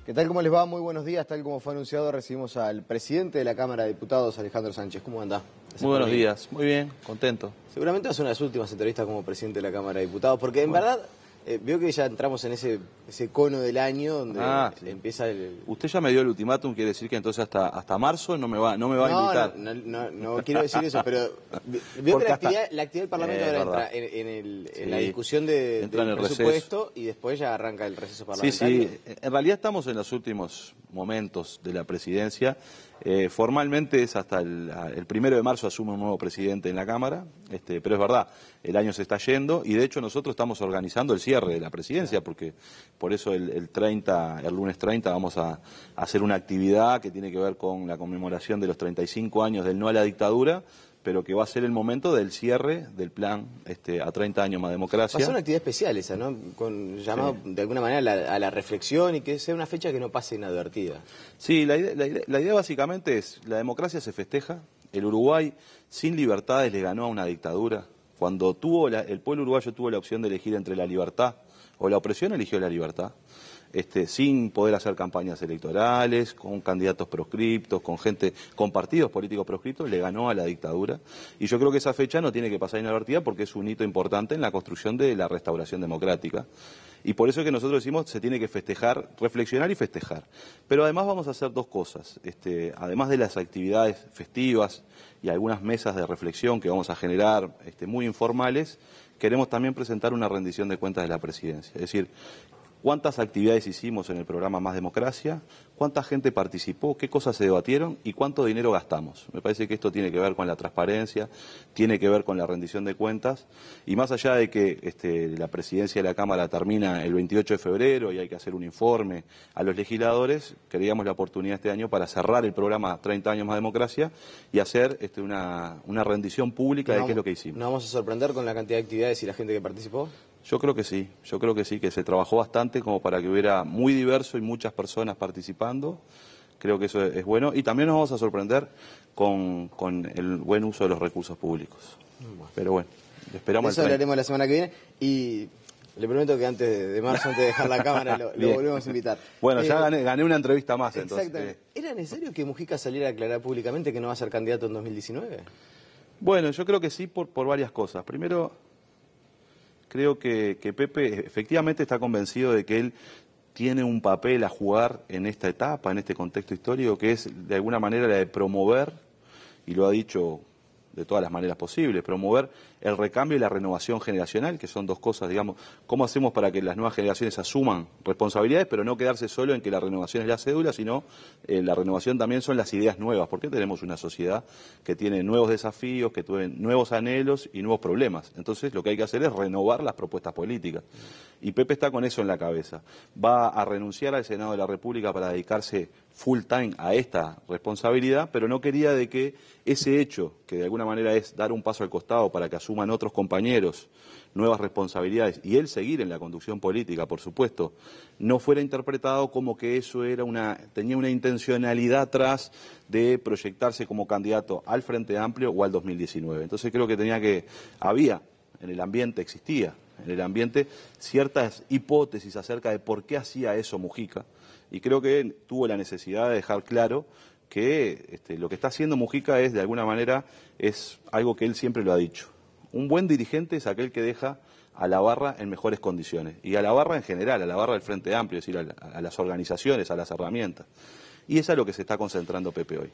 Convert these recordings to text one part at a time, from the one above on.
¿Qué tal? ¿Cómo les va? Muy buenos días. Tal como fue anunciado, recibimos al presidente de la Cámara de Diputados, Alejandro Sánchez. ¿Cómo anda? Muy buenos días. Muy bien, contento. Seguramente va a ser una de las últimas entrevistas como presidente de la Cámara de Diputados, porque en verdad veo que ya entramos en ese cono del año donde Sí. empieza el... Usted ya me dio el ultimátum, quiere decir que entonces hasta marzo no me va a invitar. No quiero decir eso, pero veo que la actividad del Parlamento ahora entra en la discusión del presupuesto y después ya arranca el receso parlamentario. Sí, en realidad estamos en los últimos momentos de la presidencia. Formalmente es hasta el 1 de marzo asume un nuevo presidente en la Cámara, pero es verdad, el año se está yendo y de hecho nosotros estamos organizando el cierre de la presidencia, porque por eso el lunes 30 vamos a hacer una actividad que tiene que ver con la conmemoración de los 35 años del no a la dictadura, pero que va a ser el momento del cierre del plan a 30 años más democracia. Va a ser una actividad especial esa, ¿no? Llamado de alguna manera a la reflexión y que sea una fecha que no pase inadvertida. Sí, la idea básicamente es, la democracia se festeja, el Uruguay sin libertades le ganó a una dictadura. Cuando el pueblo uruguayo tuvo la opción de elegir entre la libertad o la opresión, eligió la libertad. Sin poder hacer campañas electorales, con candidatos proscriptos, con partidos políticos proscriptos, le ganó a la dictadura. Y yo creo que esa fecha no tiene que pasar inadvertida porque es un hito importante en la construcción de la restauración democrática. Y por eso es que nosotros decimos se tiene que festejar, reflexionar y festejar. Pero además vamos a hacer dos cosas. Además de las actividades festivas y algunas mesas de reflexión que vamos a generar muy informales, queremos también presentar una rendición de cuentas de la presidencia. Es decir, cuántas actividades hicimos en el programa Más Democracia, cuánta gente participó, qué cosas se debatieron y cuánto dinero gastamos. Me parece que esto tiene que ver con la transparencia, tiene que ver con la rendición de cuentas, y más allá de que la presidencia de la Cámara termina el 28 de febrero y hay que hacer un informe a los legisladores, queríamos la oportunidad este año para cerrar el programa 30 años Más Democracia y hacer una rendición pública de qué es lo que hicimos. ¿Nos vamos a sorprender con la cantidad de actividades y la gente que participó? Yo creo que sí, que se trabajó bastante como para que hubiera muy diverso y muchas personas participando. Creo que eso es bueno. Y también nos vamos a sorprender con el buen uso de los recursos públicos. Pero bueno, esperamos eso hablaremos la semana que viene y le prometo que antes de marzo, antes de dejar la Cámara, lo volvemos a invitar. Bueno, ya gané una entrevista más entonces. Exactamente. ¿Era necesario que Mujica saliera a aclarar públicamente que no va a ser candidato en 2019? Bueno, yo creo que sí por varias cosas. Primero, creo que Pepe efectivamente está convencido de que él tiene un papel a jugar en esta etapa, en este contexto histórico, que es de alguna manera la de promover, y lo ha dicho de todas las maneras posibles, promover el recambio y la renovación generacional, que son dos cosas, digamos, cómo hacemos para que las nuevas generaciones asuman responsabilidades, pero no quedarse solo en que la renovación es la cédula, sino la renovación también son las ideas nuevas, porque tenemos una sociedad que tiene nuevos desafíos, que tiene nuevos anhelos y nuevos problemas. Entonces lo que hay que hacer es renovar las propuestas políticas. Y Pepe está con eso en la cabeza. Va a renunciar al Senado de la República para dedicarse full time a esta responsabilidad, pero no quería de que ese hecho, que de alguna manera es dar un paso al costado para que asuman otros compañeros nuevas responsabilidades y él seguir en la conducción política, por supuesto, no fuera interpretado como que eso tenía una intencionalidad atrás de proyectarse como candidato al Frente Amplio o al 2019. Entonces creo que había en el ambiente, existía en el ambiente ciertas hipótesis acerca de por qué hacía eso Mujica, y creo que tuvo la necesidad de dejar claro que lo que está haciendo Mujica es, de alguna manera, es algo que él siempre lo ha dicho. Un buen dirigente es aquel que deja a la barra en mejores condiciones, y a la barra en general, a la barra del Frente Amplio, es decir, a las organizaciones, a las herramientas. Y eso es lo que se está concentrando Pepe hoy.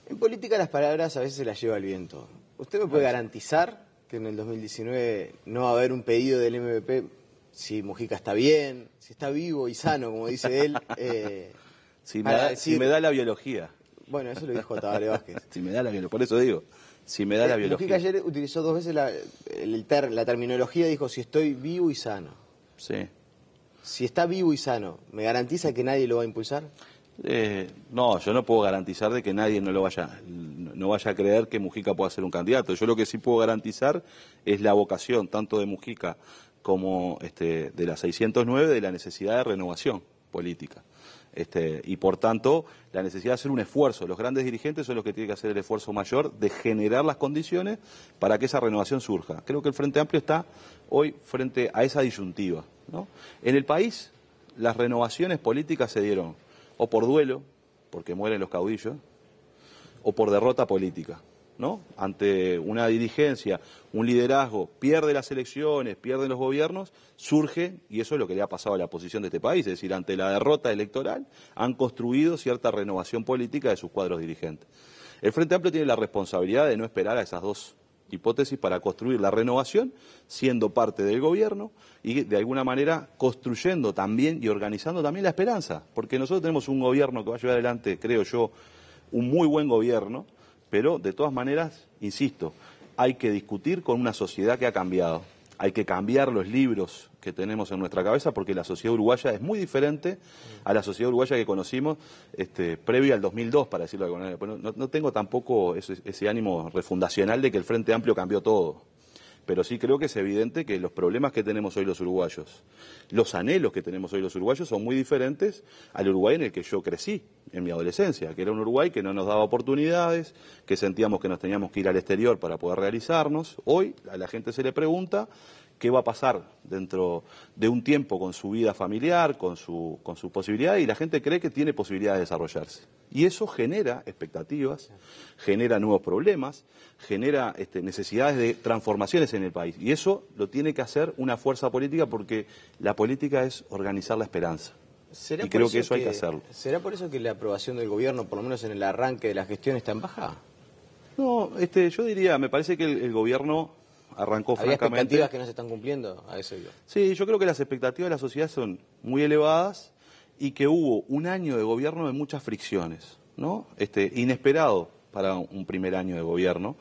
En política las palabras a veces se las lleva el viento. ¿Usted me puede garantizar que en el 2019 no va a haber un pedido del MVP si Mujica está bien, si está vivo y sano, como dice él? Si me da la biología. Bueno, eso lo dijo Tabaré Vázquez. Si me da la biología, por eso digo, si me da la biología. Mujica ayer utilizó 2 veces la terminología, dijo si estoy vivo y sano. Sí. Si está vivo y sano, ¿me garantiza que nadie lo va a impulsar? No, yo no puedo garantizar de que nadie no vaya a creer que Mujica pueda ser un candidato. Yo lo que sí puedo garantizar es la vocación, tanto de Mujica como de la 609, de la necesidad de renovación política. Y por tanto, la necesidad de hacer un esfuerzo. Los grandes dirigentes son los que tienen que hacer el esfuerzo mayor de generar las condiciones para que esa renovación surja. Creo que el Frente Amplio está hoy frente a esa disyuntiva, ¿no? En el país, las renovaciones políticas se dieron o por duelo, porque mueren los caudillos, o por derrota política, ¿no? Ante una dirigencia, un liderazgo, pierde las elecciones, pierden los gobiernos, surge, y eso es lo que le ha pasado a la oposición de este país, es decir, ante la derrota electoral han construido cierta renovación política de sus cuadros dirigentes. El Frente Amplio tiene la responsabilidad de no esperar a esas dos hipótesis para construir la renovación, siendo parte del gobierno y de alguna manera construyendo también y organizando también la esperanza, porque nosotros tenemos un gobierno que va a llevar adelante, creo yo, un muy buen gobierno, pero de todas maneras, insisto, hay que discutir con una sociedad que ha cambiado, hay que cambiar los libros que tenemos en nuestra cabeza porque la sociedad uruguaya es muy diferente a la sociedad uruguaya que conocimos previo al 2002, para decirlo de alguna manera. No tengo tampoco ese ánimo refundacional de que el Frente Amplio cambió todo, pero sí creo que es evidente que los problemas que tenemos hoy los uruguayos, los anhelos que tenemos hoy los uruguayos son muy diferentes al Uruguay en el que yo crecí en mi adolescencia, que era un Uruguay que no nos daba oportunidades, que sentíamos que nos teníamos que ir al exterior para poder realizarnos. Hoy a la gente se le pregunta qué va a pasar dentro de un tiempo con su vida familiar, con su posibilidad, y la gente cree que tiene posibilidad de desarrollarse. Y eso genera expectativas, genera nuevos problemas, genera necesidades de transformaciones en el país. Y eso lo tiene que hacer una fuerza política porque la política es organizar la esperanza. Y creo que eso hay que hacerlo. ¿Será por eso que la aprobación del gobierno, por lo menos en el arranque de la gestión, está en baja? No, yo diría, me parece que el gobierno arrancó ¿Había francamente... expectativas que no se están cumpliendo? A eso yo. Sí, yo creo que las expectativas de la sociedad son muy elevadas y que hubo un año de gobierno de muchas fricciones, ¿no? Inesperado para un primer año de gobierno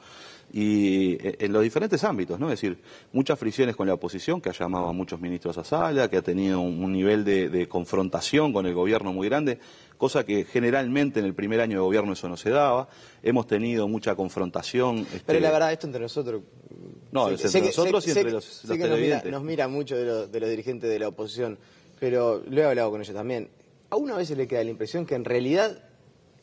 y en los diferentes ámbitos, ¿no? Es decir, muchas fricciones con la oposición, que ha llamado a muchos ministros a sala, que ha tenido un nivel de confrontación con el gobierno muy grande, cosa que generalmente en el primer año de gobierno eso no se daba. Hemos tenido mucha confrontación. Pero la verdad, esto entre nosotros... No, entre nosotros y entre los televidentes. Nos mira mucho de los dirigentes de la oposición, pero lo he hablado con ellos también. A uno a veces le queda la impresión que en realidad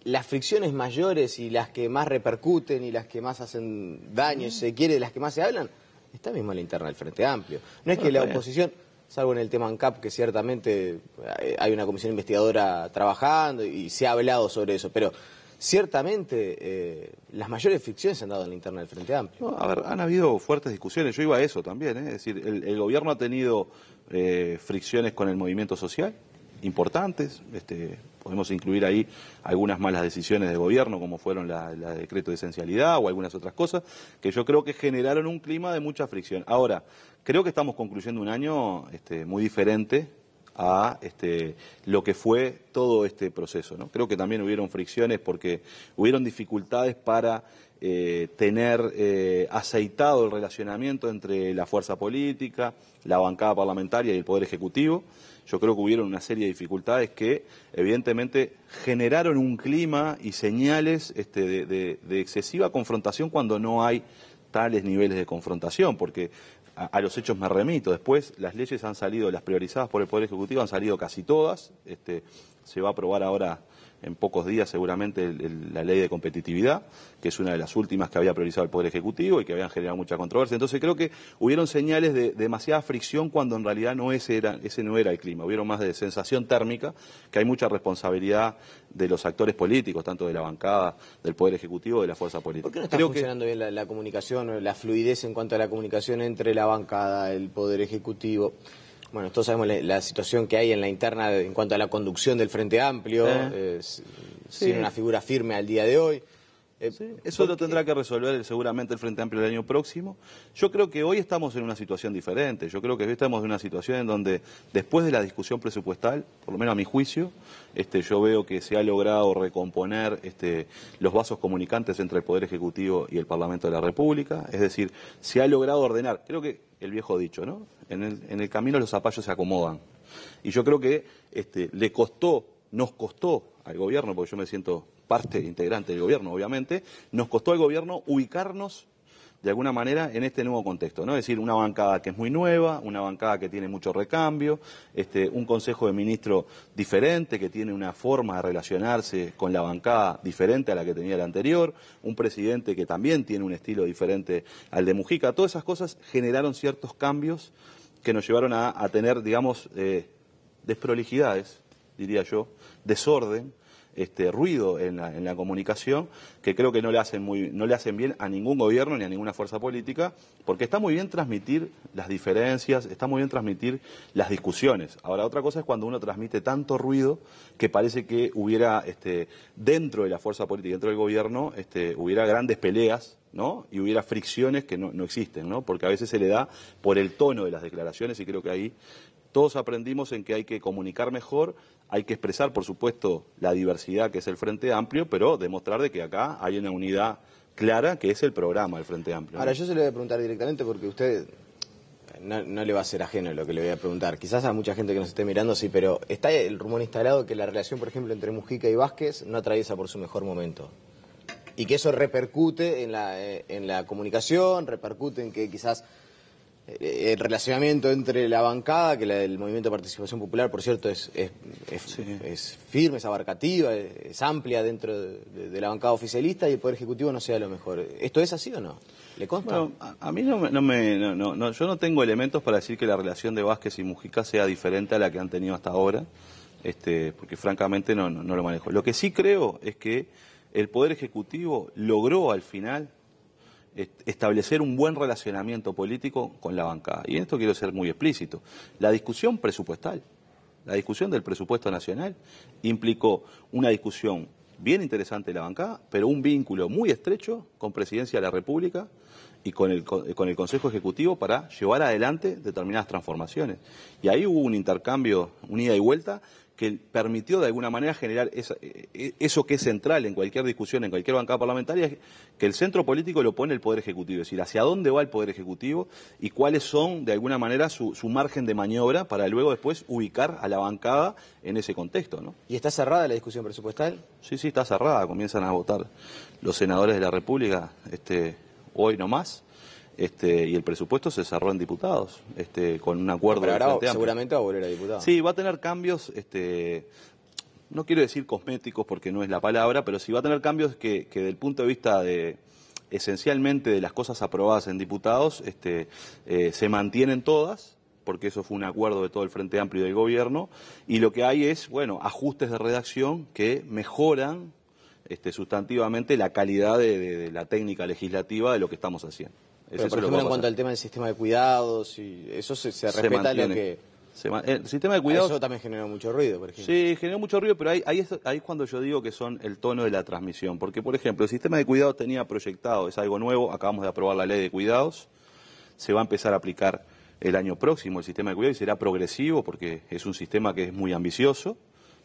las fricciones mayores y las que más repercuten y las que más hacen daño, si se quiere, de las que más se hablan, está mismo en la interna del Frente Amplio. No es que la oposición, salvo en el tema ANCAP, que ciertamente hay una comisión investigadora trabajando y se ha hablado sobre eso, pero ciertamente las mayores fricciones se han dado en la interna del Frente Amplio. No, a ver, han habido fuertes discusiones, yo iba a eso también, es decir, el gobierno ha tenido fricciones con el movimiento social importantes, podemos incluir ahí algunas malas decisiones de gobierno como fueron la decreto de esencialidad o algunas otras cosas que yo creo que generaron un clima de mucha fricción. Ahora, creo que estamos concluyendo un año muy diferente a lo que fue todo este proceso, ¿no? Creo que también hubieron fricciones porque hubieron dificultades para tener aceitado el relacionamiento entre la fuerza política, la bancada parlamentaria y el Poder Ejecutivo. Yo creo que hubieron una serie de dificultades que evidentemente generaron un clima y señales de excesiva confrontación cuando no hay tales niveles de confrontación, porque a los hechos me remito. Después las leyes han salido, las priorizadas por el Poder Ejecutivo han salido casi todas. Se va a aprobar ahora en pocos días seguramente la ley de competitividad, que es una de las últimas que había priorizado el Poder Ejecutivo y que habían generado mucha controversia. Entonces creo que hubieron señales de demasiada fricción cuando en realidad ese no era el clima. Hubieron más de sensación térmica, que hay mucha responsabilidad de los actores políticos, tanto de la bancada, del Poder Ejecutivo, de la fuerza política. ¿Por qué no está funcionando bien la comunicación, la fluidez en cuanto a la comunicación entre la bancada, el Poder Ejecutivo? Bueno, todos sabemos la situación que hay en la interna en cuanto a la conducción del Frente Amplio, sin una figura firme al día de hoy. Eso lo tendrá que resolver seguramente el Frente Amplio el año próximo. Yo creo que hoy estamos en una situación diferente. Yo creo que hoy estamos en una situación en donde, después de la discusión presupuestal, por lo menos a mi juicio, yo veo que se ha logrado recomponer los vasos comunicantes entre el Poder Ejecutivo y el Parlamento de la República. Es decir, se ha logrado ordenar. Creo que el viejo dicho, ¿no? En el camino los zapallos se acomodan. Y yo creo que nos costó al gobierno, porque yo me siento parte integrante del gobierno, obviamente, nos costó al gobierno ubicarnos de alguna manera en este nuevo contexto, ¿no? Es decir, una bancada que es muy nueva, una bancada que tiene mucho recambio, un consejo de ministros diferente, que tiene una forma de relacionarse con la bancada diferente a la que tenía la anterior, un presidente que también tiene un estilo diferente al de Mujica. Todas esas cosas generaron ciertos cambios que nos llevaron a tener, digamos, desprolijidades diría yo, desorden, ruido en la comunicación, que creo que no le hacen bien a ningún gobierno ni a ninguna fuerza política, porque está muy bien transmitir las diferencias, está muy bien transmitir las discusiones. Ahora, otra cosa es cuando uno transmite tanto ruido que parece que hubiera, dentro de la fuerza política, dentro del gobierno, hubiera grandes peleas, ¿no? Y hubiera fricciones que no existen, ¿no? Porque a veces se le da por el tono de las declaraciones y creo que ahí todos aprendimos en que hay que comunicar mejor, hay que expresar, por supuesto, la diversidad que es el Frente Amplio, pero demostrar de que acá hay una unidad clara que es el programa del Frente Amplio, ¿no? Ahora, yo se lo voy a preguntar directamente porque usted no le va a ser ajeno lo que le voy a preguntar. Quizás a mucha gente que nos esté mirando sí, pero está el rumor instalado que la relación, por ejemplo, entre Mujica y Vázquez no atraviesa por su mejor momento. Y que eso repercute en la comunicación, repercute en que quizás el relacionamiento entre la bancada, que el Movimiento de Participación Popular, por cierto, es firme, es abarcativa, es amplia dentro de la bancada oficialista, y el Poder Ejecutivo no sea lo mejor. ¿Esto es así o no? ¿Le consta? Bueno, a mí yo no tengo elementos para decir que la relación de Vázquez y Mujica sea diferente a la que han tenido hasta ahora, porque francamente no lo manejo. Lo que sí creo es que el Poder Ejecutivo logró al final establecer un buen relacionamiento político con la bancada. Y en esto quiero ser muy explícito. La discusión presupuestal, la discusión del presupuesto nacional, implicó una discusión bien interesante de la bancada, pero un vínculo muy estrecho con Presidencia de la República y con el Consejo Ejecutivo para llevar adelante determinadas transformaciones. Y ahí hubo un intercambio, un ida y vuelta, que permitió de alguna manera generar eso que es central en cualquier discusión, en cualquier bancada parlamentaria, que el centro político lo pone el Poder Ejecutivo, es decir, hacia dónde va el Poder Ejecutivo y cuáles son, de alguna manera, su margen de maniobra para luego después ubicar a la bancada en ese contexto, ¿no? ¿Y está cerrada la discusión presupuestal? Sí, está cerrada, comienzan a votar los senadores de la República hoy nomás. Y el presupuesto se cerró en diputados, con un acuerdo. Pero ahora seguramente va a volver a diputados. Sí, va a tener cambios, no quiero decir cosméticos porque no es la palabra, pero sí va a tener cambios que desde el punto de vista esencialmente de las cosas aprobadas en diputados, se mantienen todas, porque eso fue un acuerdo de todo el Frente Amplio y del Gobierno, y lo que hay es, bueno, ajustes de redacción que mejoran sustantivamente la calidad de la técnica legislativa de lo que estamos haciendo. Pero, por ejemplo, en cuanto al tema del sistema de cuidados, y eso se respeta lo que... El sistema de cuidados... Eso también generó mucho ruido, por ejemplo. Sí, generó mucho ruido, pero ahí es cuando yo digo que son el tono de la transmisión. Porque, por ejemplo, el sistema de cuidados tenía proyectado, es algo nuevo, acabamos de aprobar la ley de cuidados, se va a empezar a aplicar el año próximo el sistema de cuidados y será progresivo porque es un sistema que es muy ambicioso,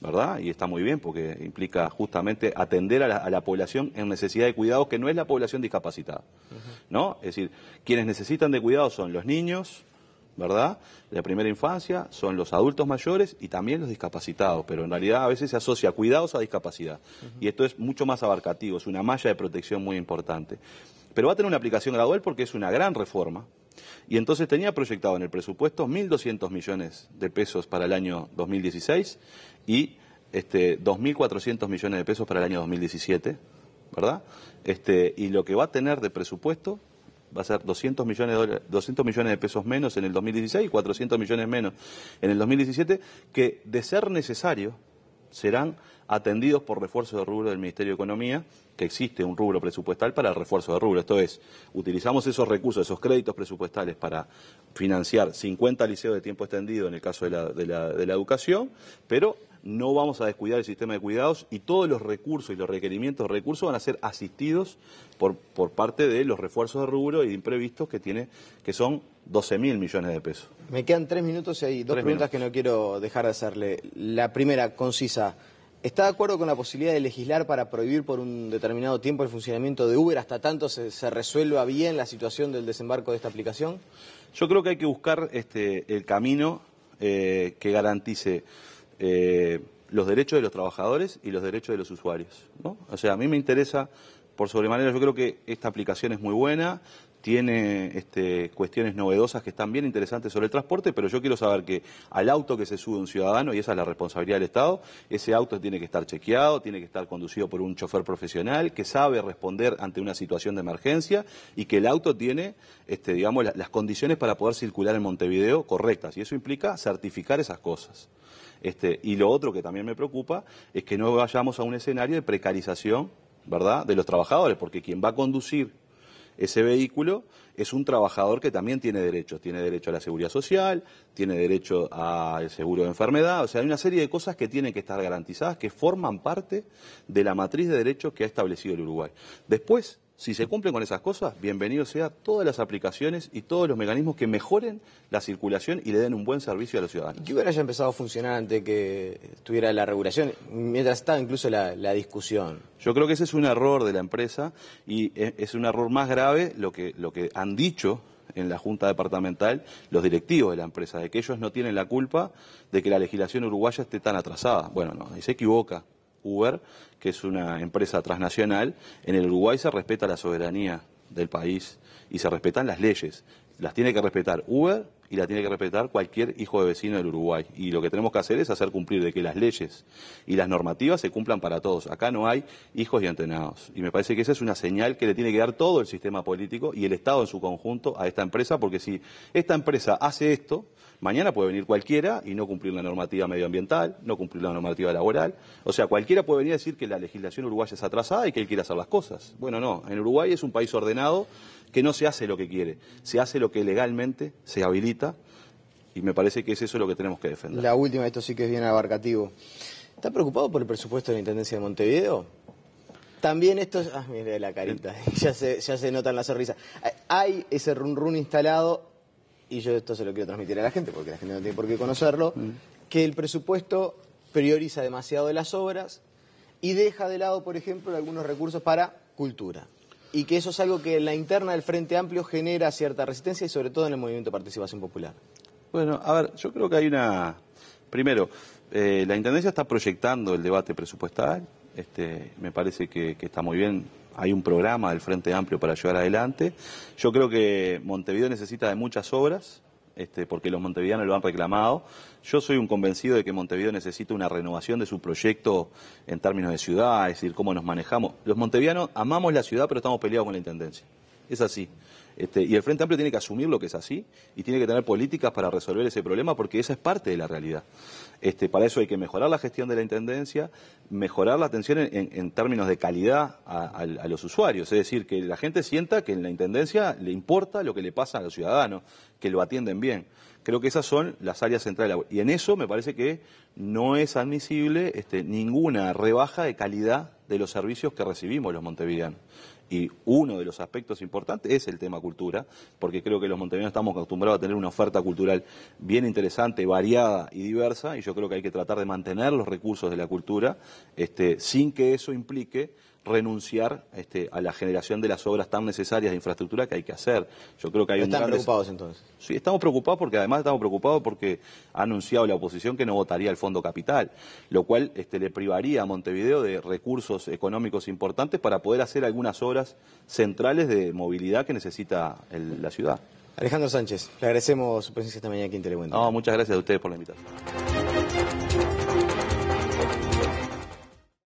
¿verdad? Y está muy bien porque implica justamente atender a la población en necesidad de cuidados, que no es la población discapacitada, ¿no? Es decir, quienes necesitan de cuidados son los niños, ¿verdad?, de la primera infancia, son los adultos mayores y también los discapacitados, pero en realidad a veces se asocia cuidados a discapacidad. Y esto es mucho más abarcativo, es una malla de protección muy importante. Pero va a tener una aplicación gradual porque es una gran reforma. Y entonces tenía proyectado en el presupuesto 1.200 millones de pesos para el año 2016 y 2.400 millones de pesos para el año 2017, ¿verdad? Y lo que va a tener de presupuesto va a ser 200 millones de pesos menos en el 2016 y 400 millones menos en el 2017, que de ser necesario serán atendidos por refuerzo de rubro del Ministerio de Economía, que existe un rubro presupuestal para el refuerzo de rubro. Esto es, utilizamos esos recursos, esos créditos presupuestales para financiar 50 liceos de tiempo extendido en el caso de la educación, pero no vamos a descuidar el sistema de cuidados y todos los recursos y los requerimientos de recursos van a ser asistidos por parte de los refuerzos de rubro y de imprevistos que son 12.000 millones de pesos. Me quedan 3 minutos y hay dos preguntas que no quiero dejar de hacerle. La primera, concisa. ¿Está de acuerdo con la posibilidad de legislar para prohibir por un determinado tiempo el funcionamiento de Uber hasta tanto se resuelva bien la situación del desembarco de esta aplicación? Yo creo que hay que buscar el camino que garantice los derechos de los trabajadores y los derechos de los usuarios, ¿no? O sea, a mí me interesa, por sobremanera, yo creo que esta aplicación es muy buena, tiene cuestiones novedosas que están bien interesantes sobre el transporte, pero yo quiero saber que al auto que se sube un ciudadano, y esa es la responsabilidad del Estado, ese auto tiene que estar chequeado, tiene que estar conducido por un chofer profesional que sabe responder ante una situación de emergencia y que el auto tiene, digamos, las condiciones para poder circular en Montevideo correctas, y eso implica certificar esas cosas. Y lo otro que también me preocupa es que no vayamos a un escenario de precarización, ¿verdad?, de los trabajadores, porque quien va a conducir ese vehículo es un trabajador que también tiene derecho a la seguridad social, tiene derecho al seguro de enfermedad, o sea, hay una serie de cosas que tienen que estar garantizadas, que forman parte de la matriz de derechos que ha establecido el Uruguay. Después, si se cumplen con esas cosas, bienvenido sea todas las aplicaciones y todos los mecanismos que mejoren la circulación y le den un buen servicio a los ciudadanos. ¿Que Uber haya empezado a funcionar antes que estuviera la regulación, mientras estaba incluso la discusión? Yo creo que ese es un error de la empresa y es un error más grave lo que han dicho en la Junta Departamental los directivos de la empresa, de que ellos no tienen la culpa de que la legislación uruguaya esté tan atrasada. Bueno, no, ahí se equivoca. Uber, que es una empresa transnacional, en el Uruguay se respeta la soberanía del país y se respetan las leyes. Las tiene que respetar Uber y la tiene que respetar cualquier hijo de vecino del Uruguay. Y lo que tenemos que hacer es hacer cumplir de que las leyes y las normativas se cumplan para todos. Acá no hay hijos y antenados. Y me parece que esa es una señal que le tiene que dar todo el sistema político y el Estado en su conjunto a esta empresa, porque si esta empresa hace esto, mañana puede venir cualquiera y no cumplir la normativa medioambiental, no cumplir la normativa laboral. O sea, cualquiera puede venir a decir que la legislación uruguaya es atrasada y que él quiere hacer las cosas. Bueno, no. En Uruguay es un país ordenado que no se hace lo que quiere, se hace lo que legalmente se habilita y me parece que es eso lo que tenemos que defender. La última, esto sí que es bien abarcativo. ¿Está preocupado por el presupuesto de la Intendencia de Montevideo? También esto es... Ah, mire la carita, ya se nota en la sonrisa. Hay ese run instalado, y yo esto se lo quiero transmitir a la gente, porque la gente no tiene por qué conocerlo, que el presupuesto prioriza demasiado las obras y deja de lado, por ejemplo, algunos recursos para cultura. Y que eso es algo que en la interna del Frente Amplio genera cierta resistencia y sobre todo en el movimiento de participación popular. Bueno, a ver, yo creo que hay una... Primero, la Intendencia está proyectando el debate presupuestal, me parece que está muy bien. Hay un programa del Frente Amplio para llevar adelante. Yo creo que Montevideo necesita de muchas obras, porque los montevideanos lo han reclamado. Yo soy un convencido de que Montevideo necesita una renovación de su proyecto en términos de ciudad, es decir, cómo nos manejamos. Los montevideanos amamos la ciudad, pero estamos peleados con la Intendencia. Es así. Y el Frente Amplio tiene que asumir lo que es así y tiene que tener políticas para resolver ese problema porque esa es parte de la realidad. Para eso hay que mejorar la gestión de la Intendencia, mejorar la atención en términos de calidad a los usuarios, es decir, que la gente sienta que en la Intendencia le importa lo que le pasa a los ciudadanos, que lo atienden bien. Creo que esas son las áreas centrales y en eso me parece que no es admisible ninguna rebaja de calidad de los servicios que recibimos los montevideanos. Y uno de los aspectos importantes es el tema cultura, porque creo que los montevideanos estamos acostumbrados a tener una oferta cultural bien interesante, variada y diversa, y yo creo que hay que tratar de mantener los recursos de la cultura sin que eso implique renunciar a la generación de las obras tan necesarias de infraestructura que hay que hacer. Yo creo que hay ¿Están preocupados entonces? Sí, estamos preocupados porque además estamos preocupados porque ha anunciado la oposición que no votaría el Fondo Capital, lo cual le privaría a Montevideo de recursos económicos importantes para poder hacer algunas obras centrales de movilidad que necesita la ciudad. Alejandro Sánchez, le agradecemos su presencia esta mañana aquí en Telemundo. No, muchas gracias a ustedes por la invitación.